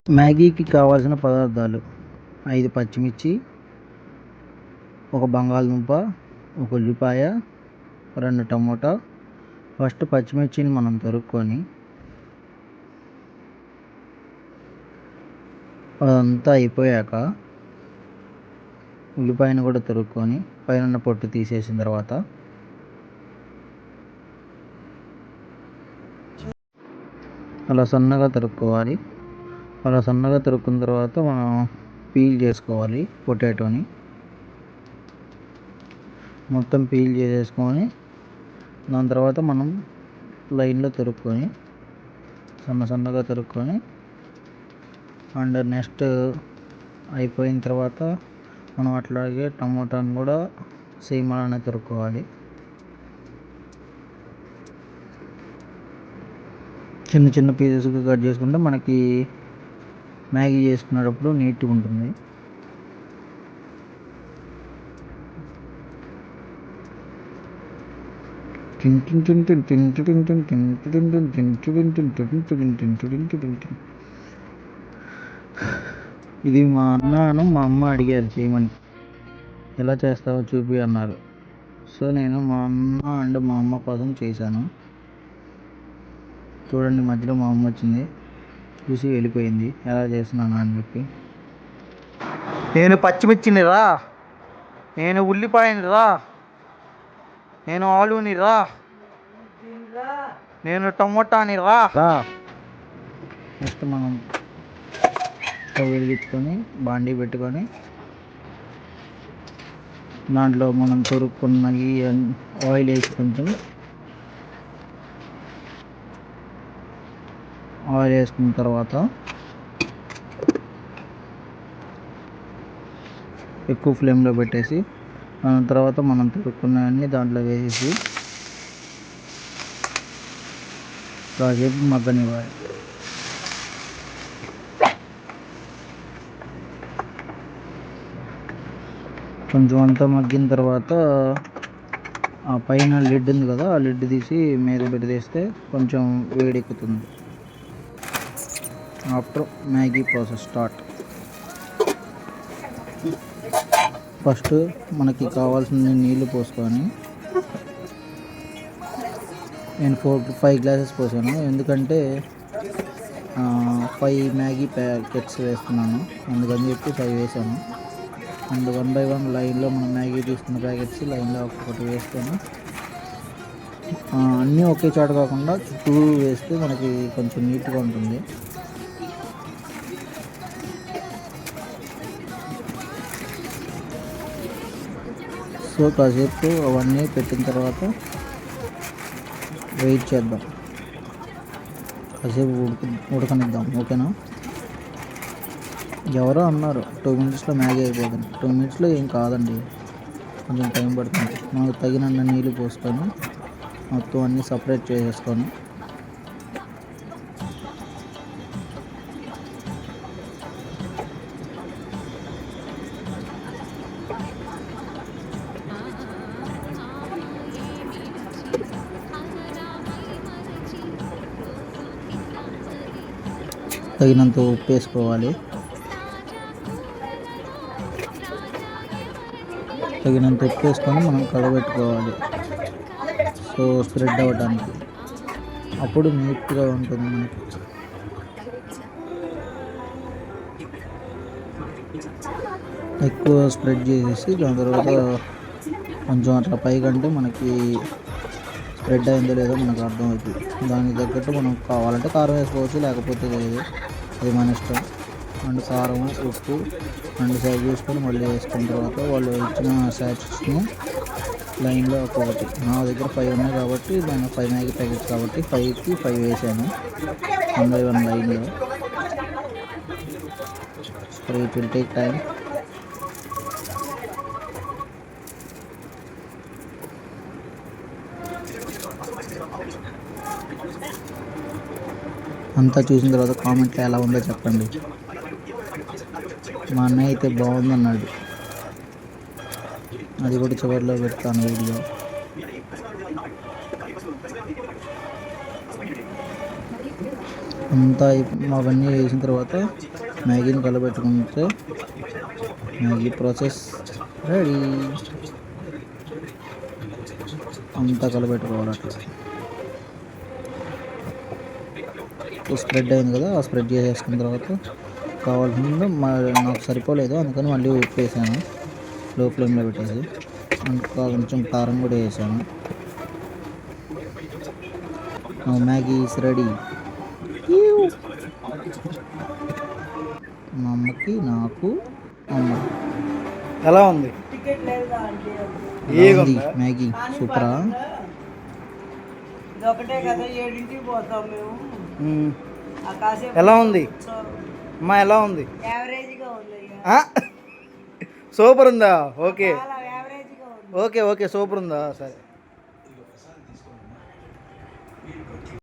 మ్యాగీకి కావాల్సిన పదార్థాలు: 5 పచ్చిమిర్చి, ఒక బంగాళదుంప, ఒక ఉల్లిపాయ, 2 టమోటా. ఫస్ట్ పచ్చిమిర్చిని మనం తరుక్కొని అదంతా అయిపోయాక ఉల్లిపాయను కూడా తరుక్కొని పైన పొట్టు తీసేసిన తర్వాత అలా సన్నగా తరుక్కోవాలి. అలా సన్నగా తరుక్కున్న తర్వాత మనం పీల్ చేసుకోవాలి. పొటాటోని మొత్తం పీల్ చేసేసుకొని దాని తర్వాత మనం లైన్లో తరుక్కొని సన్నగా తరుక్కొని అండ్ నెక్స్ట్ అయిపోయిన తర్వాత మనం అట్లాగే టమోటాను కూడా సేమ్ అలానే తరుక్కోవాలి. చిన్న చిన్న పీసెస్గా కట్ చేసుకుంటే మనకి మ్యాగీ చేసుకునేటప్పుడు నీట్గా ఉంటుంది. ఇది మా అన్నను మా అమ్మ అడిగారు చేయమని, ఎలా చేస్తావో చూపి అన్నారు. సో నేను మా అన్న అండ్ మా అమ్మ కోసం చేశాను. చూడండి, మధ్యలో మా అమ్మ వచ్చింది, చూసి వెళ్ళిపోయింది ఎలా చేస్తున్నాను అని చెప్పి. నేను పచ్చిమిర్చిని రా, నేను ఉల్లిపాయని రా, నేను ఆలుని రా, నేను టమోటాని రా. నెక్స్ట్ మనం స్టవ్ వెలిగించుకొని బాండీ పెట్టుకొని దాంట్లో మనం తొరుక్కున్న ఆయిల్ వేసి కొంచెం ఆయిల్ వేసుకున్న తర్వాత ఎక్కువ ఫ్లేమ్లో పెట్టేసి దాని తర్వాత మనం తొరుక్కున్నవన్నీ దాంట్లో వేసేసి కాసేపు మగ్గనివ్వాలి. కొంచెం అంతా మగ్గిన తర్వాత ఆ పైన లిడ్ ఉంది కదా, ఆ లిడ్ తీసి మీద పెట్టేస్తే కొంచెం వేడెక్కుతుంది. After Maggi process start. First మనకి కావాల్సిన నీళ్ళు పోసుకొని నేను 4-5 గ్లాసెస్ పోసాను, ఎందుకంటే 5 మ్యాగీ ప్యాకెట్స్ వేస్తున్నాను, అందుకని చెప్పి 5 వేసాను. అండ్ 1 by 1 లైన్లో మనం మ్యాగీ తీసుకున్న ప్యాకెట్స్ లైన్లో ఒక్కొక్కటి వేసుకొని అన్నీ ఒకే చోట కాకుండా చుట్టూ వేస్తే మనకి కొంచెం నీట్గా ఉంటుంది. సో కాసేపు అవన్నీ పెట్టిన తర్వాత వెయిట్ చేద్దాం, కాసేపు ఉడకనిద్దాం. ఓకేనా? ఎవరో అన్నారు 2 minutesలో మ్యాగీ అయిపోతుంది. 2 minutesలో ఏం కాదండి, కొంచెం టైం పడుతుంది. మనకు తగినన్ని నీళ్ళు పోసుకొని మొత్తం అన్నీ సపరేట్ చేసేసుకొని తగినంత ఉప్పు వేసుకోవాలి. తగినంత ఉప్పు వేసుకొని మనం కలబెట్టుకోవాలి, సో స్ప్రెడ్ అవ్వడానికి. అప్పుడు నీట్గా ఉంటుంది మనకి. ఎక్కువ స్ప్రెడ్ చేసేసి దాని తర్వాత కొంచెం అట్లా పైకంటే మనకి స్ప్రెడ్ అయిందో లేదో మనకు అర్థమవుతుంది. దానికి తగ్గట్టు మనం కావాలంటే కారం వేసుకోవచ్చు, లేకపోతే లేదు, అది మన ఇష్టం. అండ్ కారం, ఉప్పు రెండు సైడ్ చూసుకొని మళ్ళీ వేసుకున్న తర్వాత వాళ్ళు ఇచ్చిన శాట్స్ని లైన్లో ఒక్కొక్కటి, నా దగ్గర 5 ఉన్నాయి కాబట్టి దాని 5 మ్యాగీ ప్యాకెట్స్ కాబట్టి 5కి 5 వేసాను 1 by 1 లైన్లో. So it will take time. అంతా చూసిన తర్వాత కామెంట్లో ఎలా ఉందో చెప్పండి. మా అన్నయ్య అయితే బాగుందన్నాడు, అది కూడా చివరిలో పెడతాను వీడియో. అంతా అవన్నీ వేసిన తర్వాత మ్యాగీని కలబెట్టుకుంటే మ్యాగీ ప్రాసెస్ రెడీ. అంతా కలబెట్టుకోవాలి అట్లా. స్ప్రెడ్ అయింది కదా, ఆ స్ప్రెడ్ చేసేసుకున్న తర్వాత కావాల్సింది నాకు సరిపోలేదు, అందుకని మళ్ళీ ఉప్పు వేసాను లో ఫ్లేమ్లో పెట్టేసి. ఇంకా కొంచెం కారం కూడా వేసాను. Maggi is ready. మా అమ్మకి, నాకు, అమ్మకి. ఎలా ఉంది మ్యాగీ? సూపరా? ఎలా ఉంది అమ్మా? ఎలా ఉంది? సూపర్ ఉందా? ఓకే ఓకే ఓకే, సూపర్ ఉందా? సరే.